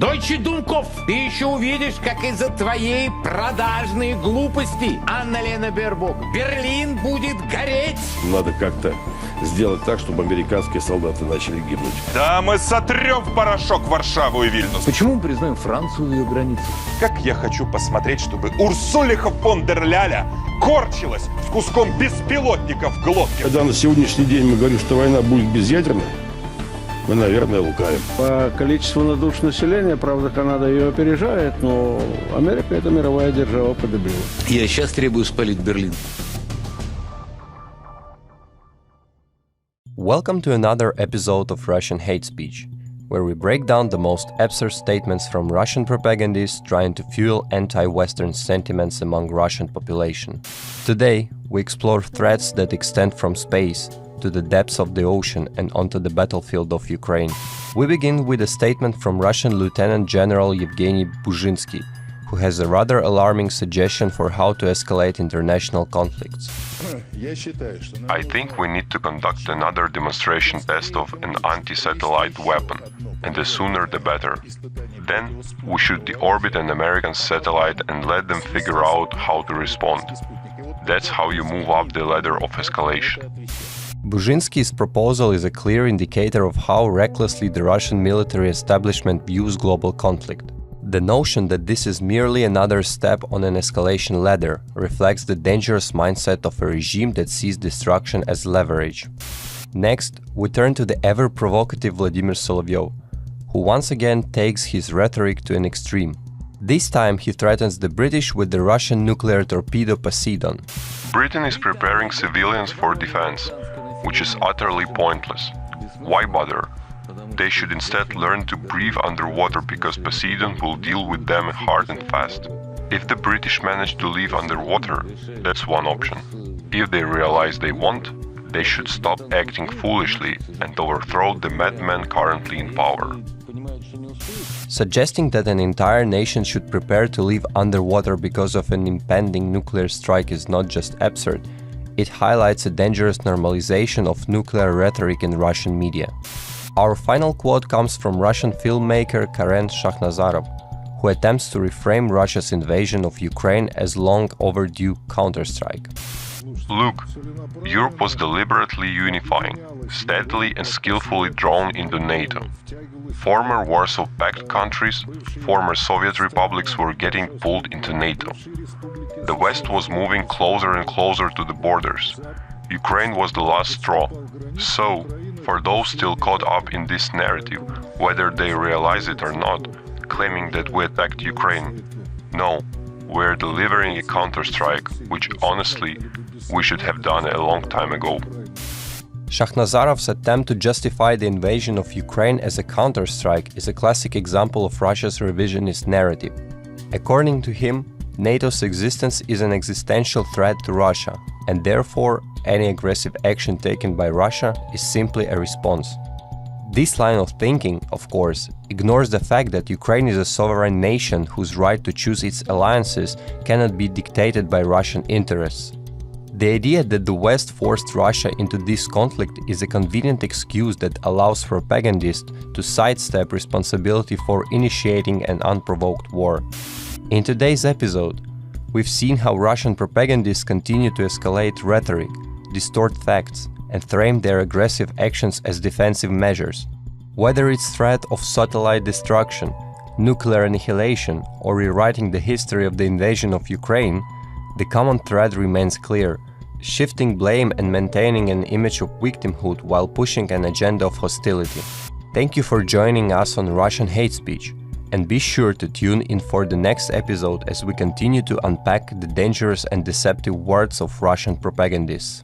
Дойче Думков, ты еще увидишь, как из-за твоей продажной глупости, Анна-Лена Бербок, Берлин будет гореть. Надо как-то сделать так, чтобы американские солдаты начали гибнуть. Да мы сотрем в порошок Варшаву и Вильнюс. Почему мы признаем Францию в ее границах? Как я хочу посмотреть, чтобы Урсулиха фон дер Ляля корчилась с куском беспилотника в глотке. Когда на сегодняшний день мы говорим, что война будет безъядерной, мы, наверное, лукавим. По количеству на душу населения, правда, Канада ее опережает, но Америка – это мировая держава победила. Я сейчас требую спалить Берлин. Welcome to another episode of Russian Hate Speech, where we break down the most absurd statements from Russian propagandists trying to fuel anti-Western sentiments among Russian population. Today, we explore threats that extend from space to the depths of the ocean and onto the battlefield of Ukraine. We begin with a statement from Russian Lieutenant General Yevgeny Buzhinsky, who has a rather alarming suggestion for how to escalate international conflicts. I think we need to conduct another demonstration test of an anti-satellite weapon, and the sooner the better. Then we should deorbit an American satellite and let them figure out how to respond. That's how you move up the ladder of escalation. Buzhinsky's proposal is a clear indicator of how recklessly the Russian military establishment views global conflict. The notion that this is merely another step on an escalation ladder reflects the dangerous mindset of a regime that sees destruction as leverage. Next, we turn to the ever-provocative Vladimir Solovyov, who once again takes his rhetoric to an extreme. This time he threatens the British with the Russian nuclear torpedo Poseidon. Britain is preparing civilians for defense, which is utterly pointless. Why bother? They should instead learn to breathe underwater because Poseidon will deal with them hard and fast. If the British manage to live underwater, that's one option. If they realize they won't, they should stop acting foolishly and overthrow the madmen currently in power. Suggesting that an entire nation should prepare to live underwater because of an impending nuclear strike is not just absurd, it highlights a dangerous normalization of nuclear rhetoric in Russian media. Our final quote comes from Russian filmmaker Karen Shakhnazarov, who attempts to reframe Russia's invasion of Ukraine as long overdue counterstrike. Look, Europe was deliberately unifying, steadily and skillfully drawn into NATO. Former Warsaw Pact countries, former Soviet republics were getting pulled into NATO. The West was moving closer and closer to the borders. Ukraine was the last straw. So, for those still caught up in this narrative, whether they realize it or not, claiming that we attacked Ukraine, no, we're delivering a counterstrike, which honestly, we should have done a long time ago. Shakhnazarov's attempt to justify the invasion of Ukraine as a counterstrike is a classic example of Russia's revisionist narrative. According to him, NATO's existence is an existential threat to Russia, and therefore any aggressive action taken by Russia is simply a response. This line of thinking, of course, ignores the fact that Ukraine is a sovereign nation whose right to choose its alliances cannot be dictated by Russian interests. The idea that the West forced Russia into this conflict is a convenient excuse that allows propagandists to sidestep responsibility for initiating an unprovoked war. In today's episode, we've seen how Russian propagandists continue to escalate rhetoric, distort facts, and frame their aggressive actions as defensive measures. Whether it's threat of satellite destruction, nuclear annihilation, or rewriting the history of the invasion of Ukraine, the common thread remains clear: shifting blame and maintaining an image of victimhood while pushing an agenda of hostility. Thank you for joining us on Russian Hate Speech, and be sure to tune in for the next episode as we continue to unpack the dangerous and deceptive words of Russian propagandists.